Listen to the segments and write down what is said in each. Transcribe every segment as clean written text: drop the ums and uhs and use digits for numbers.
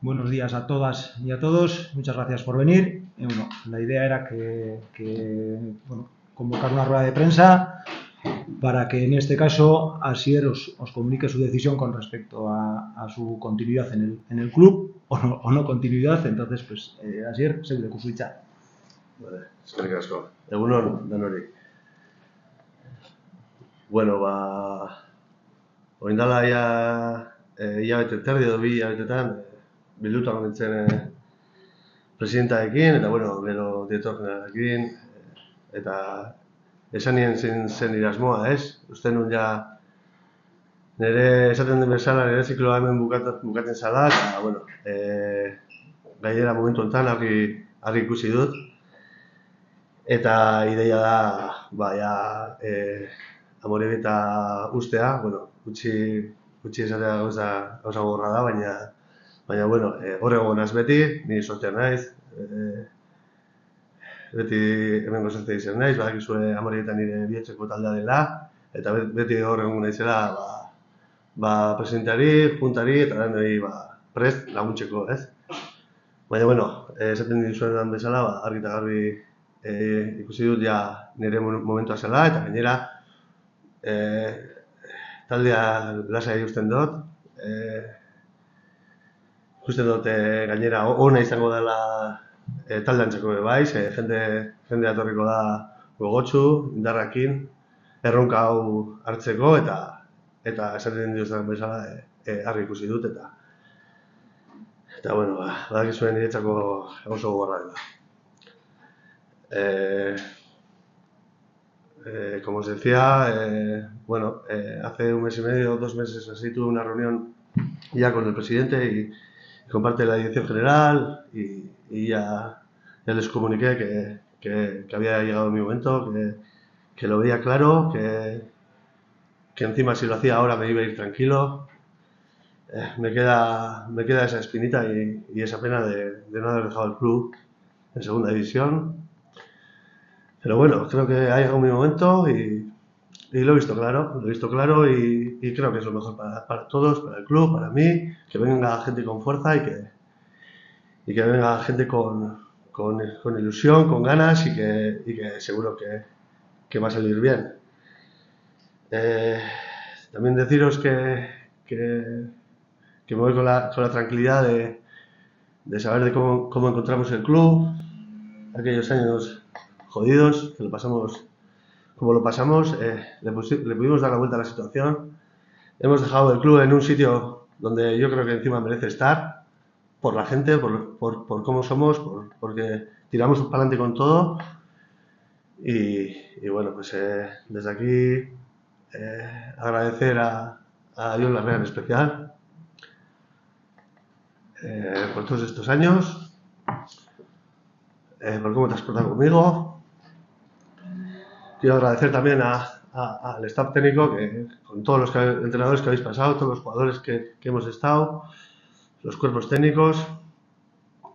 Buenos días a todas y a todos, muchas gracias por venir. Bueno, la idea era convocar una rueda de prensa para que en este caso Asier os comunique su decisión con respecto a su continuidad en el club o no continuidad. Entonces, pues, Asier, segure kusuitza. Vale, eskerrik asko. Egunon, danori. Bueno, oindala hilabete terdi edo 2 hilabetetan bilduta nintzen presidentarekin, eta gero direktor generalekin, eta esan nien zen irasmoa, ez? Uste nun ja nire esaten den bezala, nire zikloa hemen bukatzen zala, eta gainera momentu honetan argi ikusi dut. Eta ideia da, Amorebieta ustea, gutxi esatea gauza gogorra da, baina hor egon naiz beti, ni sortea naiz, beti hemen gozatze izan naiz, badakizue Amorebieta nire bihotxeko taldea dela, eta beti hor egon naizela, presidenteari, juntari, eta denoi prest laguntzeko, ez? Baina, esaten dizuetan bezala, argi eta garbi ikusi dut ja nire momentua zela, eta gainera taldea lasai usten dut. Ikusten dut gainera ona izango dela taldeantzeko bai, jende atorriko da gogotsu, indarrakin, erronka hau hartzeko, eta esaten dizuetan bezala argi ikusi dut, eta badakizuen niretzako oso gogorra dela. Como os decía, hace 1 mes y medio, 2 meses así, tuve una reunión ya con el presidente y con parte de la dirección general y ya les comuniqué que había llegado mi momento, que lo veía claro, que encima si lo hacía ahora me iba a ir tranquilo. Me queda esa espinita y esa pena de no haber dejado el club en segunda división. Pero bueno, creo que ha llegado mi momento y lo he visto claro y creo que es lo mejor para todos, para el club, para mí, que venga gente con fuerza y que venga gente con ilusión, con ganas y que seguro que va a salir bien. También deciros que me voy con la tranquilidad de saber de cómo encontramos el club, aquellos años jodidos, que lo pasamos como lo pasamos, le pudimos dar la vuelta a la situación. Hemos dejado el club en un sitio donde yo creo que encima merece estar, por la gente, por cómo somos, porque tiramos para adelante con todo. Y bueno, pues desde aquí agradecer a Jon Larrea en especial por todos estos años, por cómo te has portado conmigo. Quiero agradecer también al staff técnico, con todos los entrenadores que habéis pasado, todos los jugadores que hemos estado, los cuerpos técnicos,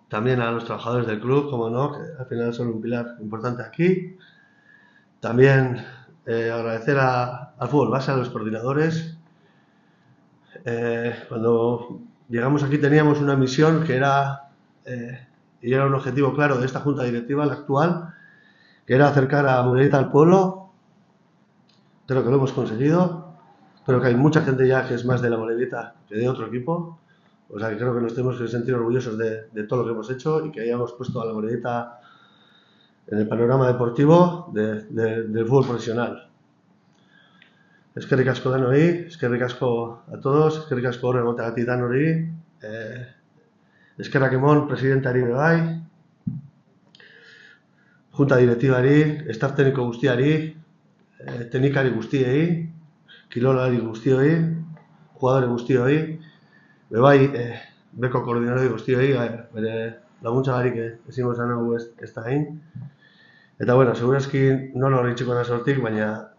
también a los trabajadores del club, como no, que al final son un pilar importante aquí. También agradecer al fútbol base, a los coordinadores. Cuando llegamos aquí teníamos una misión que era un objetivo claro de esta junta directiva, la actual, que era acercar a Amorebieta al pueblo. Creo que lo hemos conseguido. Creo que hay mucha gente ya que es más de la Amorebieta que de otro equipo. O sea que creo que nos tenemos que sentir orgullosos de todo lo que hemos hecho y que hayamos puesto a la Amorebieta en el panorama deportivo del fútbol profesional. Eskerrik asko danoi, eskerrik asko a todos, eskerrik asko hor egoteagatik danori, eskerrak emon presidentari bai, junta direktibari, staff técnico guztiari, teknikari guztiei, kirolari guztioi, jugadore guztioi, beko koordinadore guztioi, bere laguntzagarik ezingo esan hau ez da hain. Eta, segurazki non hori txiko da sortik, baina,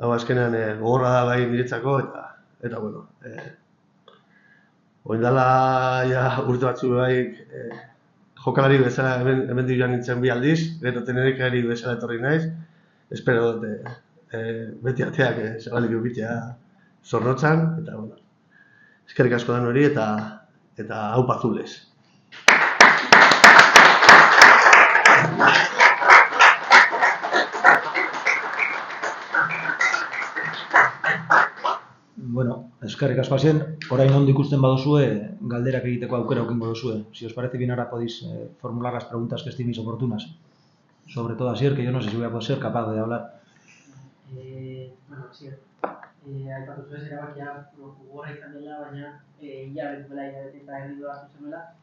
hau azkenean gogorra da bai niretzako, eta, oindala urte batzu bai, jokalari bezala hemen joan nintzen 2 aldiz, gero tenerikari bezala etorri naiz, espero dut beti ateak zabalik eukitzea zorrotzan, eta Eskerrik asko dan hori eta haupa Azules. Bueno, eskerrik asko hasien, orain ondo ikusten baduzue, galderak egiteko aukera aukingo duzue. Si os parece bien, ahora podéis formular las preguntas que estiméis oportunas. Sobre todo Asier, que yo no sé si voy a poder ser capaz de hablar. Bueno, Asier, aipatu zuen erabakia gogorra izan dela, baina hilabete eta erdi doa zuzenela,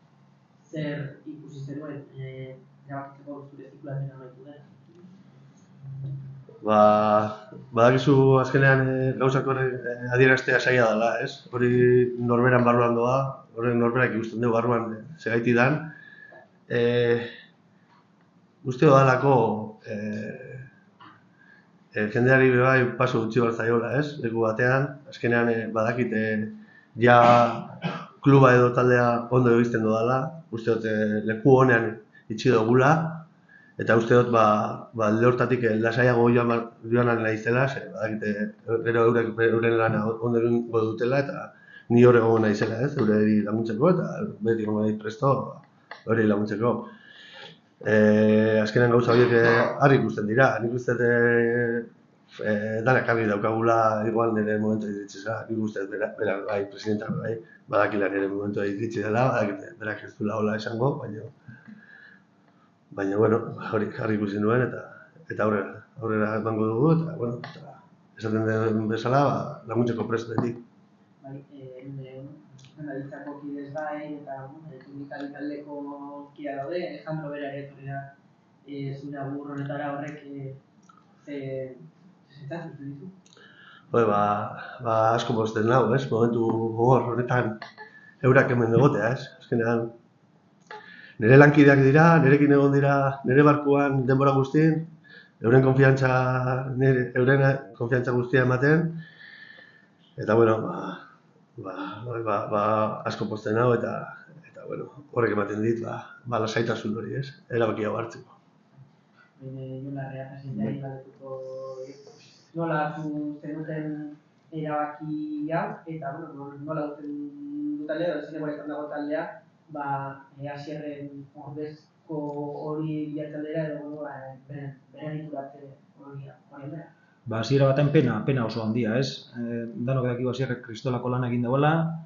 zer ikusi zenuen erabakitzeko zure zikluaren amaitu dela? Badakizu azkenean gauzak adieraztea saia dela, ez? Hori norberan barruan doa, hori norberak ikusten dugu barruan segaiti dan. Uste dodalako jendeari bai paso gutxi bat zaiola, ez? Leku batean, azkenean badakit ja kluba edo taldea ondo egizten dodala, uste dut leku honean itxi dugula, eta uste dut alde hortatik lasaiago joanan naizela, badakite gero euren lana ondo egingo dutela, eta ni hor egongo naizela, ez, eurei laguntzeko, eta beti egongo nahi presto hori laguntzeko. Azkenean gauza horiek argi ikusten dira, nik uste danak argi daukagula igual nire momentu iritsi nik uste berak bai, presidentak bai, badakila nire momentu iritsi dela, badakite berak ez duela hola esango, baina, bueno, hori jarri ikusi nuen eta aurrera emango dugu eta, bueno, esaten den bezala, laguntzeko prest beti. Bai, Analitzako kidez bai, eta teknikali taldeko kidea daude, Alejandro bera ere etorria zure agur honetara horrek zentzatzen ditu? Asko pozten nau, ez? Momentu gogor honetan eurak hemen egotea, ez? Azkenean, nire lankideak dira, nirekin egon dira, nire barkuan denbora guztien, euren konfiantza guztia ematen, eta, bueno, asko pozten hau, eta, bueno, horrek ematen dit, lasaitasun hori, ez? Erabakia hartzeko. Jon Larrea presidenteari galdetuko nola hartu zenuten erabaki hau, eta, bueno, nola duten du taldea, edo zinegora izan dago taldea, Asierren ordezko hori bilatzaldera edo beren ituratze hori aldera. Hasiera baten pena oso handia, ez? Danok dakigu Asierrek kristolako lana egin dauela,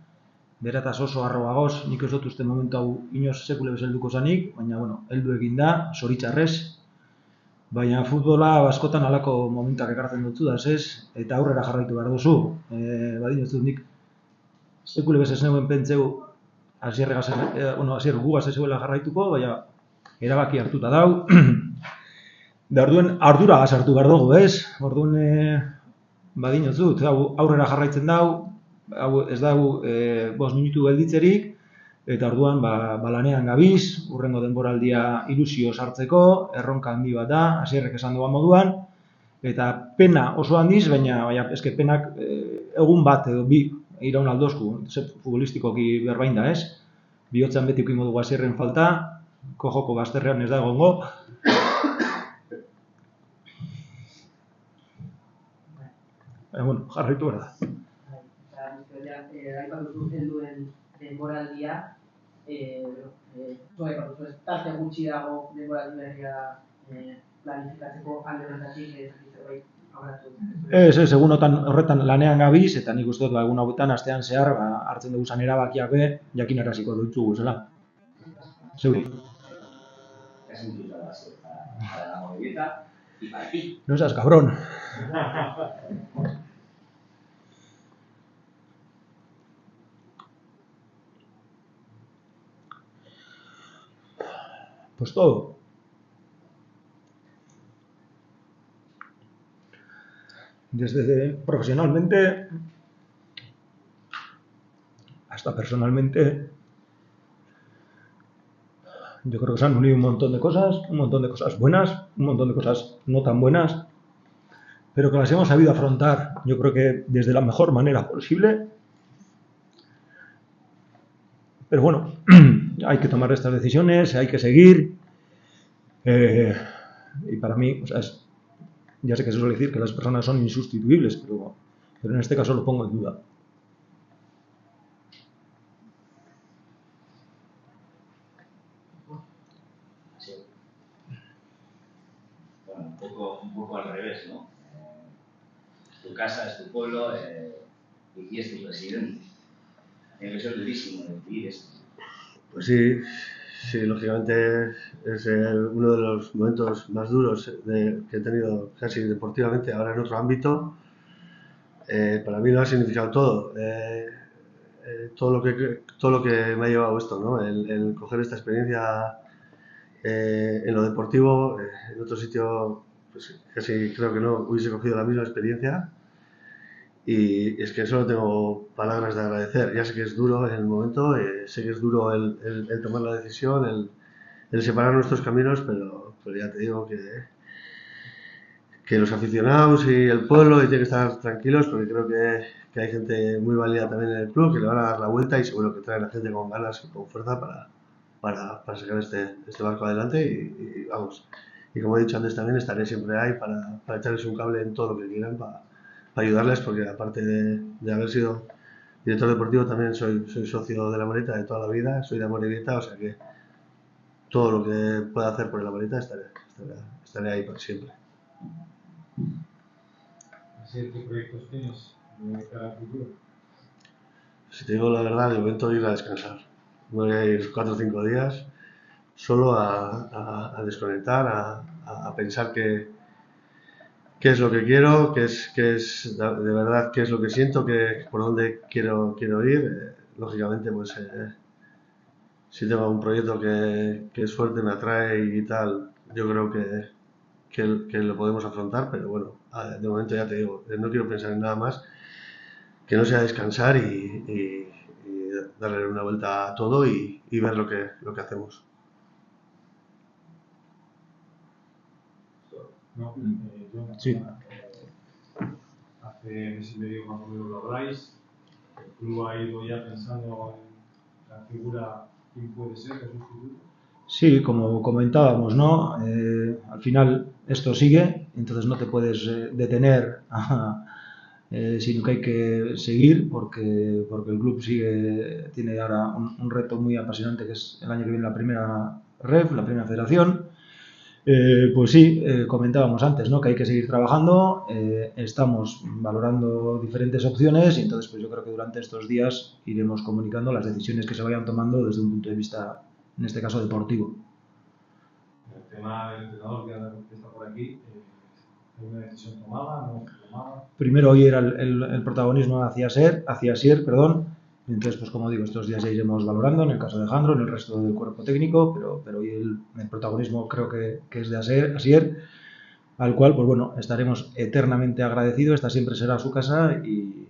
berataz oso harroagoz, nik ez dut uste momentu hau inoz sekule bezelduko zanik, baina, bueno, heldu egin da, zoritxarrez, baina futbola askotan halako momentak ekartzen dutzu da, ez? Eta aurrera jarraitu behar duzu. Badin ez dut nik sekule bez ez neuen pentseu Asier gugaz ez zuela jarraituko, baina erabaki hartuta dau. Da orduen ardura sartu behar dugu, ez? Orduan badin ez dut, aurrera jarraitzen dau, ez dago 5 minutu gelditzerik, eta orduan lanean gabiz, hurrengo denboraldia ilusio sartzeko, erronka handi bat da, Asierrek esan duan moduan, eta pena oso handiz, baina eske penak egun bat edo bi iraun aldozku, futbolistikoki berbain da, ez? Bihotzan beti ukingo dugu Asierren falta, kojoko bazterrean ez da egongo. Bueno, jarraitu behar da. Aipatu helduen denboraldia, tarte gutxi dago denboraldi berria planifikatzeko alde horretatik zerbait aurratu. Ez, egun horretan lanean gabiz, eta nik uste dut egun hauetan astean zehar hartzen dugu zan erabakiak be, jakinaraziko dutzugu, zela. Zeuri. No seas cabrón. Pues todo. Desde profesionalmente hasta personalmente, yo creo que se han unido un montón de cosas buenas, un montón de cosas no tan buenas, pero que las hemos sabido afrontar, yo creo que desde la mejor manera posible. Pero bueno, hay que tomar estas decisiones, hay que seguir. Y para mí, o sea, ya sé que se suele decir que las personas son insustituibles, pero en este caso lo pongo en duda. Sí. Bueno, un poco al revés, ¿no? Es tu casa, es tu pueblo y es tu presidente. Tiene que ser durísimo decidir esto. Pues sí, sí, lógicamente es uno de los momentos más duros que he tenido casi deportivamente, ahora en otro ámbito. Para mí lo ha significado todo. Todo lo que me ha llevado esto, ¿no? El coger esta experiencia en lo deportivo, en otro sitio, pues casi creo que no hubiese cogido la misma experiencia. Y es que solo tengo palabras de agradecer. Ya sé que es duro en el momento, sé que es duro el tomar la decisión, el separar nuestros caminos, pero ya te digo que los aficionados y el pueblo tienen que estar tranquilos, porque creo que hay gente muy válida también en el club, que le van a dar la vuelta y seguro que traen a gente con ganas y con fuerza para sacar este barco adelante y vamos. Y como he dicho antes también, estaré siempre ahí para echarles un cable en todo lo que quieran, para ayudarles, porque aparte de haber sido director deportivo, también soy socio de la Moreta de toda la vida, soy de Amorebieta, o sea que todo lo que pueda hacer por la Moreta estaré ahí para siempre. ¿Qué proyectos tienes de cara al futuro? Si te digo la verdad, de momento ir a descansar. Voy a ir 4 o 5 días solo a desconectar, a pensar qué es lo que quiero, qué es de verdad, qué es lo que siento, por dónde quiero ir. Lógicamente, pues si tengo un proyecto que es fuerte, me atrae y tal, yo creo que lo podemos afrontar, pero bueno, de momento ya te digo, no quiero pensar en nada más que no sea descansar y darle una vuelta a todo y ver lo que hacemos. No, Sí. Hace mes y medio más o menos lo habláis. El club ha ido ya pensando en la figura, quién puede ser el sustituto. Sí, como comentábamos, ¿no? Al final esto sigue, entonces no te puedes detener, sino que hay que seguir porque el club tiene ahora un reto muy apasionante que es el año que viene la primera REF, la primera federación. Pues sí, comentábamos antes, ¿no? Que hay que seguir trabajando, estamos valorando diferentes opciones y entonces pues yo creo que durante estos días iremos comunicando las decisiones que se vayan tomando desde un punto de vista, en este caso, deportivo. El tema del entrenador que está por aquí, ¿hay una decisión tomada, no tomada? Primero hoy era el protagonismo hacia Asier, entonces pues como digo, estos días ya iremos valorando en el caso de Jandro, en el resto del cuerpo técnico, pero hoy el protagonismo creo que es de Asier, al cual pues bueno, estaremos eternamente agradecidos, esta siempre será su casa y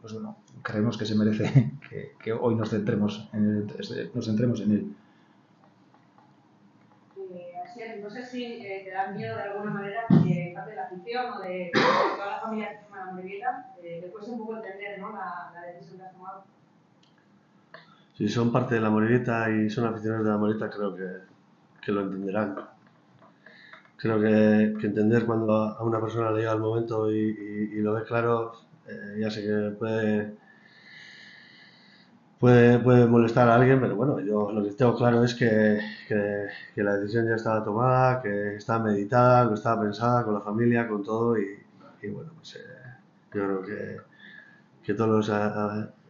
pues bueno, creemos que se merece que hoy nos centremos en él. Asier, no sé si te da miedo de alguna manera que parte de la afición o de toda la familia que forma la Amorebieta, le cuesta un poco entender, ¿no?, la decisión que has tomado. Si son parte de la Amorebieta y son aficionados de la Amorebieta, creo que lo entenderán. Creo que entender cuando a una persona le llega el momento y lo ve claro, ya sé que puede molestar a alguien, pero bueno, yo lo que tengo claro es que la decisión ya estaba tomada, que estaba meditada, que estaba pensada con la familia, con todo y bueno, pues yo creo que todos los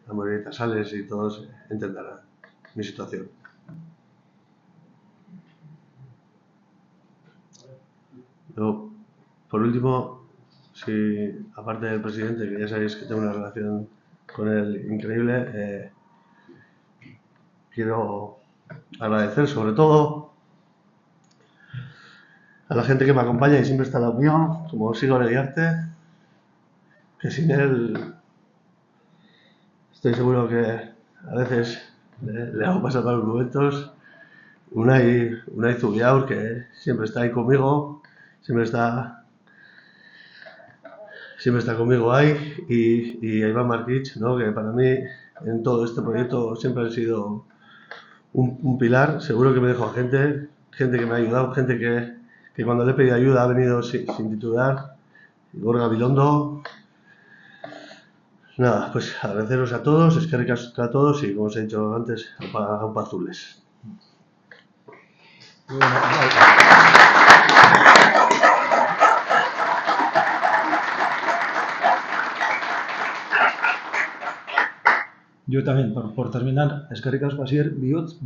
amorebietazales y todos entenderán mi situación. Luego, por último, aparte del presidente, que ya sabéis que tengo una relación con él increíble, quiero agradecer sobre todo a la gente que me acompaña y siempre está al lado mío, como Sigor Eguiarte, que sin él estoy seguro que a veces le hago pasar malos momentos. Unai Zubiaur, que siempre está ahí conmigo, siempre está conmigo ahí, y a Iván Marquich, ¿no? Que para mí en todo este proyecto siempre han sido un pilar. Seguro que me dejo a gente que me ha ayudado, gente que cuando le he pedido ayuda ha venido sin titular. Gorga Bilondo. Nada, pues agradeceros a todos, eskerrik asko a todos y como os he dicho antes, a Upa Azules. Yo también, por terminar, eskerrik asko Asier, bihotz.